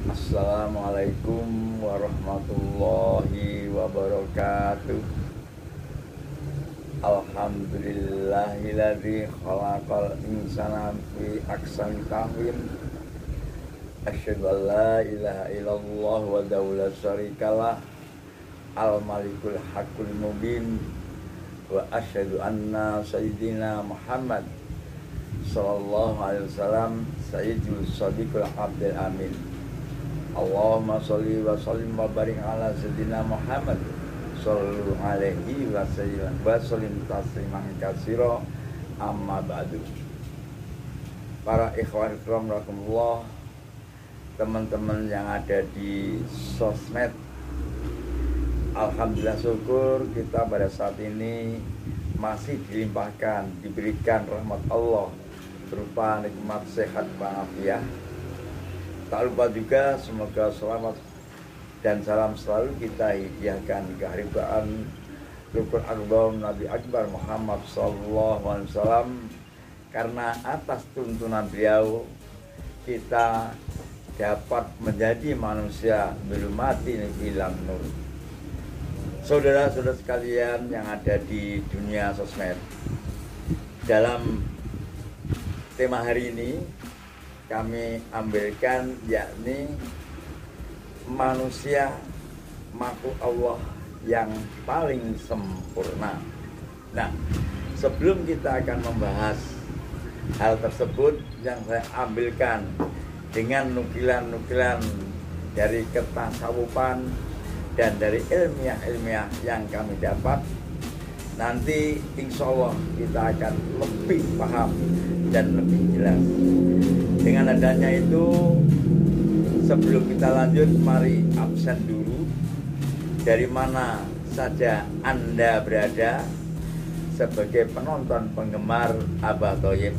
Assalamualaikum warahmatullahi wabarakatuh. Alhamdulillahilladzi khalaqal insana fi ahsani taqwim. Asyhadu an la ilaha illallah wa la syarikalah al-malikul haqqul mubin wa asyhadu anna sayyidina Muhammad sallallahu alaihi wasallam sayyidul shadiqul abdul amin. Allahumma sholli wa sallim wa barik ala sayyidina Muhammad sallallahu alaihi wasallam wa sallim tasliman katsira, amma ba'du. Para ikhwan kiram rahimakumullah, teman-teman yang ada di sosmed, alhamdulillah syukur kita pada saat ini masih dilimpahkan, diberikan rahmat Allah berupa nikmat sehat walafiat. Tak lupa juga semoga selamat dan salam selalu kita hadiahkan keharibaan Rukun Akbar Nabi Akbar Muhammad sallallahu alaihi wasallam, karena atas tuntunan beliau kita dapat menjadi manusia belum mati hilang nur. Saudara-saudara sekalian yang ada di dunia sosmed, dalam tema hari ini kami ambilkan yakni manusia makhluk Allah yang paling sempurna. Nah, sebelum kita akan membahas hal tersebut yang saya ambilkan dengan nukilan-nukilan dari ketasawufan dan dari ilmiah-ilmiah yang kami dapat, nanti insya Allah kita akan lebih paham dan lebih jelas. Dengan adanya itu, sebelum kita lanjut, mari absen dulu dari mana saja Anda berada sebagai penonton penggemar Abah Thoyib.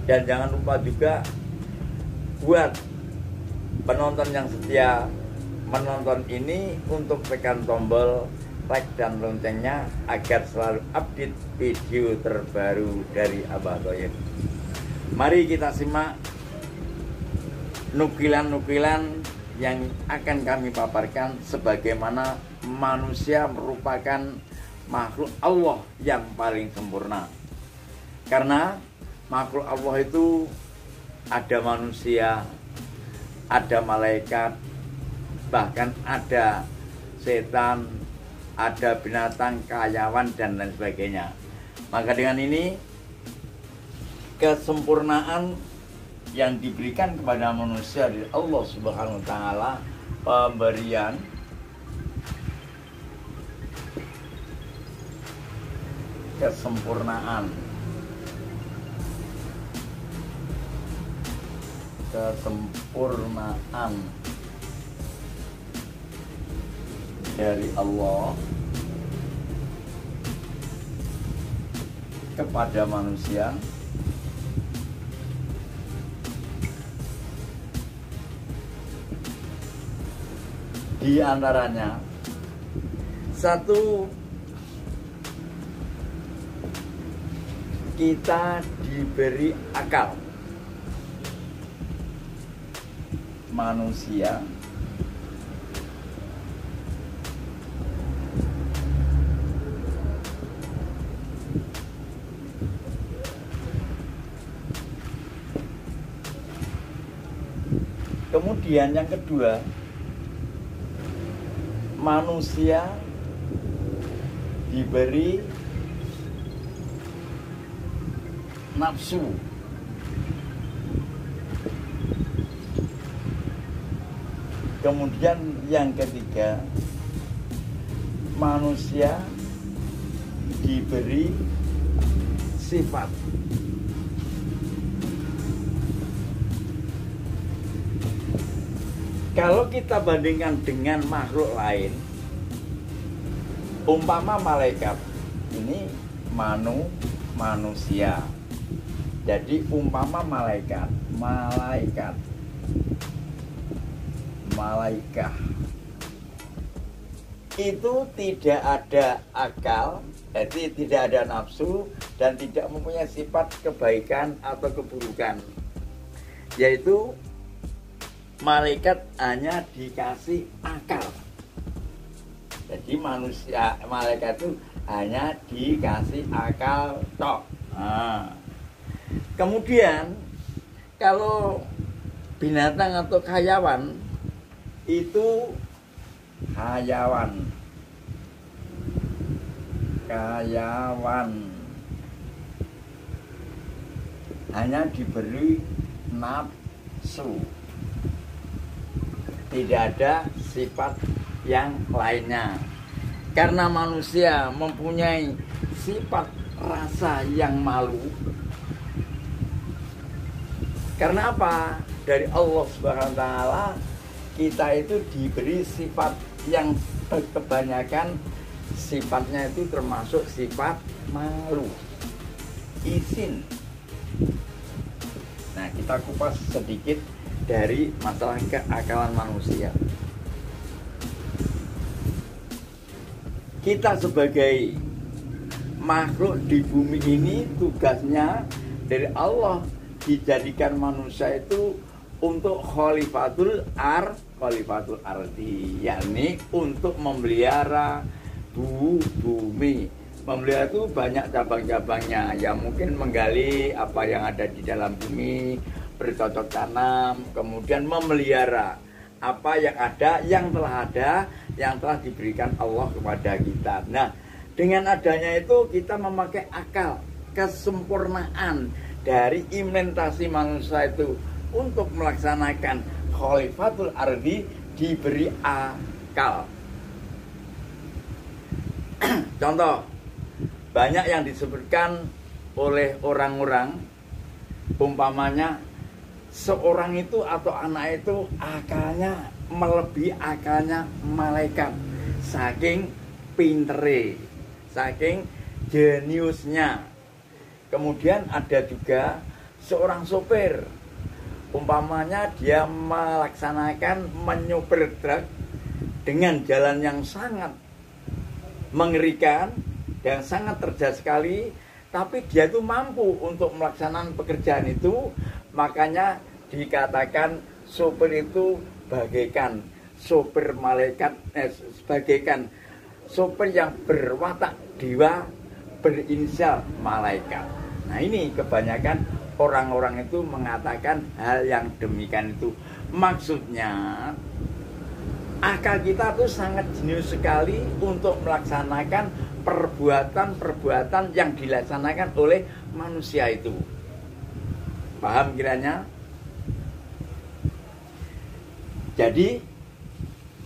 Dan jangan lupa juga buat penonton yang setia menonton ini untuk tekan tombol like dan loncengnya agar selalu update video terbaru dari Abah Thoyib. Mari kita simak nukilan-nukilan yang akan kami paparkan sebagaimana manusia merupakan makhluk Allah yang paling sempurna. Karena makhluk Allah itu ada manusia, ada malaikat, bahkan ada setan, ada binatang, karyawan, dan lain sebagainya. Maka dengan ini kesempurnaan yang diberikan kepada manusia dari Allah Subhanahu wa taala, pemberian kesempurnaan dari Allah kepada manusia. Di antaranya, satu, kita diberi akal. Manusia kemudian yang kedua, manusia diberi nafsu. Kemudian yang ketiga, manusia diberi sifat. Kalau kita bandingkan dengan makhluk lain, umpama malaikat, ini manusia. Jadi umpama malaikah itu tidak ada akal, jadi tidak ada nafsu dan tidak mempunyai sifat kebaikan atau keburukan, yaitu malaikat hanya dikasih akal. Jadi malaikat itu hanya dikasih akal tok. Nah, kemudian kalau binatang atau hayawan itu hayawan hanya diberi nafsu, tidak ada sifat yang lainnya. Karena manusia mempunyai sifat rasa yang malu. Karena apa? Dari Allah Subhanahu wa taala kita itu diberi sifat yang kebanyakan sifatnya itu termasuk sifat malu, izin. Nah, kita kupas sedikit dari masalah keakalan manusia. Kita sebagai makhluk di bumi ini tugasnya dari Allah dijadikan manusia itu untuk khalifatul ardi, yakni untuk memelihara bumi. Memelihara itu banyak cabang-cabangnya, ya mungkin menggali apa yang ada di dalam bumi, bercocok tanam, kemudian memelihara apa yang ada, yang telah diberikan Allah kepada kita. Nah, dengan adanya itu kita memakai akal, kesempurnaan dari implementasi manusia itu untuk melaksanakan khalifatul ardi diberi akal. Contoh, banyak yang disebutkan oleh orang-orang, umpamanya seorang itu atau anak itu akalnya melebihi akalnya malaikat, saking pintere, saking jeniusnya. Kemudian ada juga seorang sopir, umpamanya dia melaksanakan menyopir truk dengan jalan yang sangat mengerikan dan sangat cerdas sekali, tapi dia itu mampu untuk melaksanakan pekerjaan itu. Makanya dikatakan sopir itu bagaikan sopir malaikat, bagaikan sopir yang berwatak dewa berinisial malaikat. Nah, ini kebanyakan orang-orang itu mengatakan hal yang demikian itu. Maksudnya akal kita tuh sangat jenius sekali untuk melaksanakan perbuatan-perbuatan yang dilaksanakan oleh manusia itu. Paham kiranya? Jadi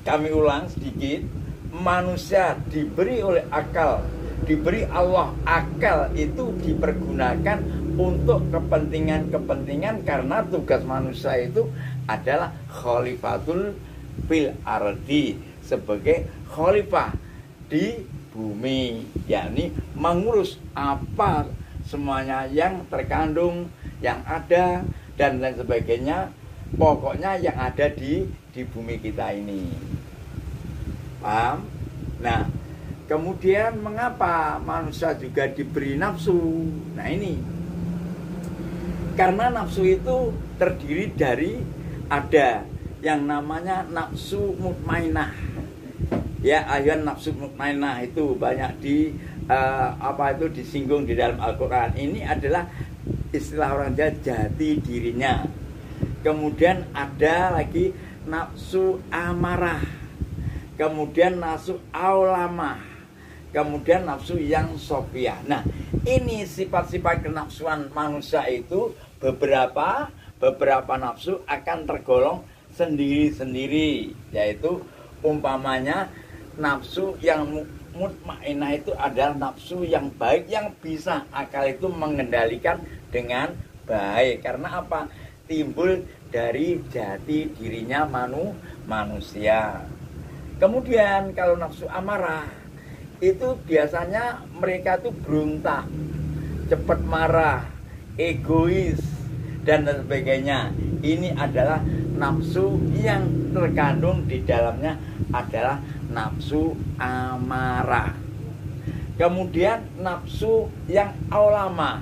kami ulang sedikit, manusia diberi oleh akal, diberi Allah akal itu dipergunakan untuk kepentingan-kepentingan, karena tugas manusia itu adalah khalifatul fil ardi, sebagai khalifah di bumi, yakni mengurus apa semuanya yang terkandung, yang ada dan lain sebagainya, pokoknya yang ada di bumi kita ini. Paham? Nah, kemudian mengapa manusia juga diberi nafsu? Nah, ini karena nafsu itu terdiri dari ada yang namanya nafsu mutmainah. Ya, ayat nafsu mutmainah itu banyak disinggung di dalam Al-Qur'an. Ini adalah istilah orang Jawa, jati dirinya. Kemudian ada lagi nafsu amarah, kemudian nafsu aulamah, kemudian nafsu yang sofiyah. Nah, ini sifat-sifat kenafsuan manusia itu beberapa nafsu akan tergolong sendiri-sendiri, yaitu umpamanya nafsu yang mutmainah itu adalah nafsu yang baik, yang bisa akal itu mengendalikan dengan baik. Karena apa? Timbul dari jati dirinya manusia. Kemudian kalau nafsu amarah itu biasanya mereka itu berontak, cepat marah, egois dan sebagainya. Ini adalah nafsu yang terkandung di dalamnya adalah nafsu amarah. Kemudian nafsu yang aulama,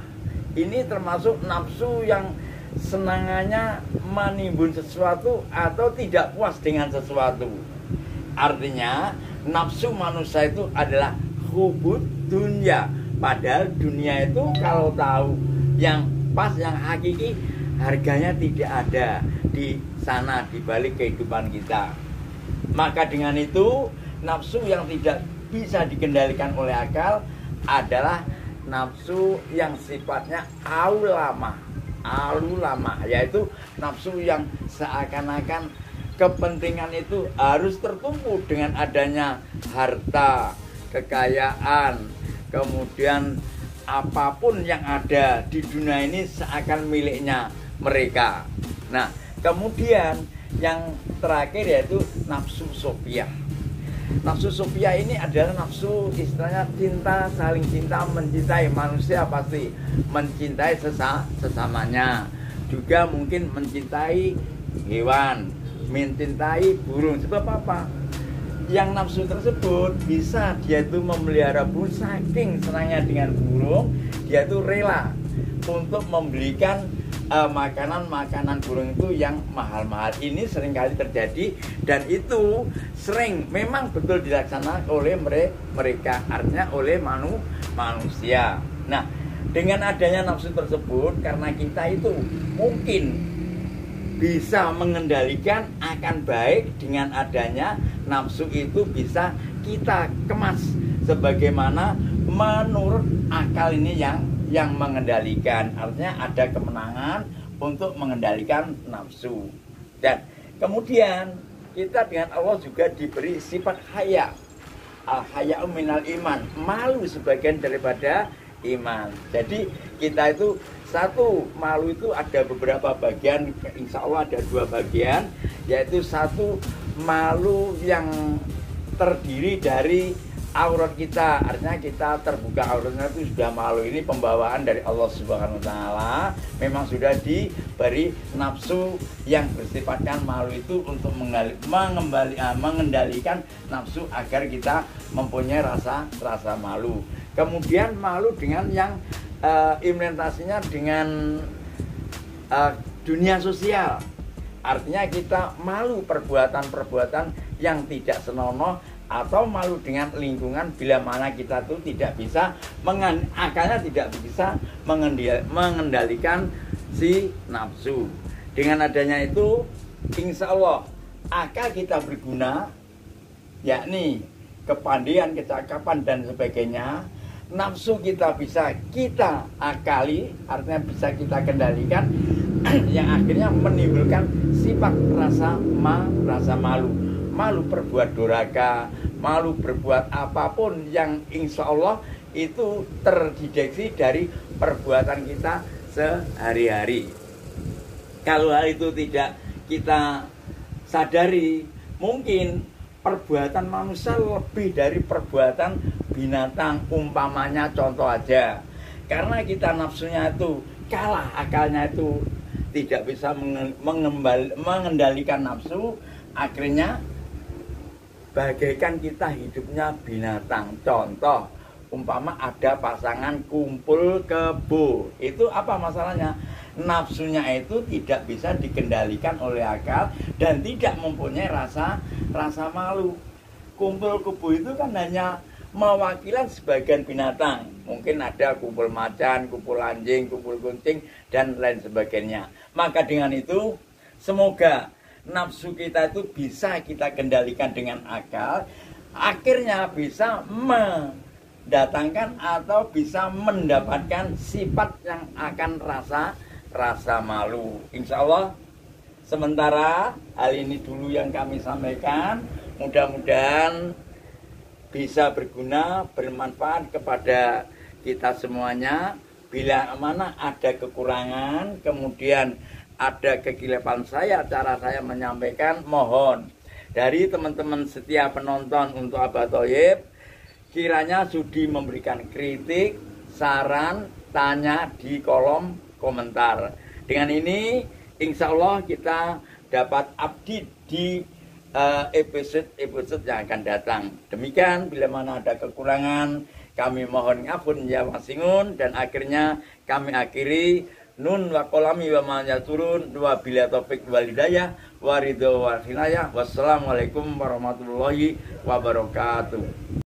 ini termasuk nafsu yang senangannya menimbun sesuatu atau tidak puas dengan sesuatu. Artinya nafsu manusia itu adalah hubud dunia. Padahal dunia itu kalau tahu yang pas, yang hakiki, harganya tidak ada di sana, di balik kehidupan kita. Maka dengan itu nafsu yang tidak bisa dikendalikan oleh akal adalah nafsu yang sifatnya alulama, yaitu nafsu yang seakan-akan kepentingan itu harus tertumpu dengan adanya harta, kekayaan, kemudian apapun yang ada di dunia ini seakan miliknya mereka. Nah, kemudian yang terakhir yaitu nafsu sofia. Nafsu sofia ini adalah nafsu istilahnya cinta, saling cinta, mencintai. Manusia pasti mencintai sesamanya. Juga mungkin mencintai hewan, mencintai burung. Sebab apa? Yang nafsu tersebut bisa dia itu memelihara burung, saking senangnya dengan burung, dia itu rela untuk membelikan makanan burung itu yang mahal-mahal. Ini seringkali terjadi dan itu sering memang betul dilaksanakan oleh mereka, artinya oleh manusia. Nah, dengan adanya nafsu tersebut, karena kita itu mungkin bisa mengendalikan, akan baik dengan adanya nafsu itu bisa kita kemas sebagaimana menurut akal ini yang mengendalikan. Artinya ada kemenangan untuk mengendalikan nafsu. Dan kemudian kita dengan Allah juga diberi sifat haya. Al-haya'u minal iman, malu sebagian daripada iman. Jadi kita itu satu, malu itu ada beberapa bagian, insya Allah ada 2 bagian, yaitu satu, malu yang terdiri dari aurat kita, artinya kita terbuka auratnya itu sudah malu. Ini pembawaan dari Allah Subhanahu wa taala. Memang sudah diberi nafsu yang bersifatkan malu itu untuk mengendalikan nafsu agar kita mempunyai rasa malu. Kemudian malu dengan yang implementasinya dengan dunia sosial. Artinya kita malu perbuatan-perbuatan yang tidak senonoh, atau malu dengan lingkungan bila mana kita tuh tidak bisa akalnya tidak bisa mengendalikan si nafsu. Dengan adanya itu insya Allah akal kita berguna, yakni kepandaian, kecakapan dan sebagainya. Nafsu kita bisa kita akali, artinya bisa kita kendalikan, yang akhirnya menimbulkan sifat rasa malu. Malu berbuat durhaka, malu berbuat apapun yang insya Allah itu terdeteksi dari perbuatan kita sehari-hari. Kalau hal itu tidak kita sadari, mungkin perbuatan manusia lebih dari perbuatan binatang. Umpamanya contoh aja, karena kita nafsunya itu kalah, akalnya itu tidak bisa mengendalikan nafsu, akhirnya bagaikan kita hidupnya binatang. Contoh, umpama ada pasangan kumpul kebo, itu apa masalahnya? Nafsunya itu tidak bisa dikendalikan oleh akal dan tidak mempunyai rasa malu. Kumpul kebo itu kan hanya mewakilan sebagian binatang. Mungkin ada kumpul macan, kumpul anjing, kumpul kucing dan lain sebagainya. Maka dengan itu semoga nafsu kita itu bisa kita kendalikan dengan akal, akhirnya bisa mendatangkan atau bisa mendapatkan sifat yang akan rasa malu. Insya Allah sementara hal ini dulu yang kami sampaikan, mudah-mudahan bisa berguna, bermanfaat kepada kita semuanya. Bila mana ada kekurangan, kemudian ada kekilapan cara saya menyampaikan, mohon dari teman-teman setia penonton untuk Abah Thoyib, kiranya sudi memberikan kritik, saran, tanya di kolom komentar. Dengan ini insya Allah kita dapat update di episode yang akan datang. Demikian, bila mana ada kekurangan kami mohon ngapun ya wasingun, dan akhirnya kami akhiri. Nun wa kolami wa ma turun wa bila topik walidayah wa ridho wa hinayah. Wassalamualaikum warahmatullahi wabarakatuh.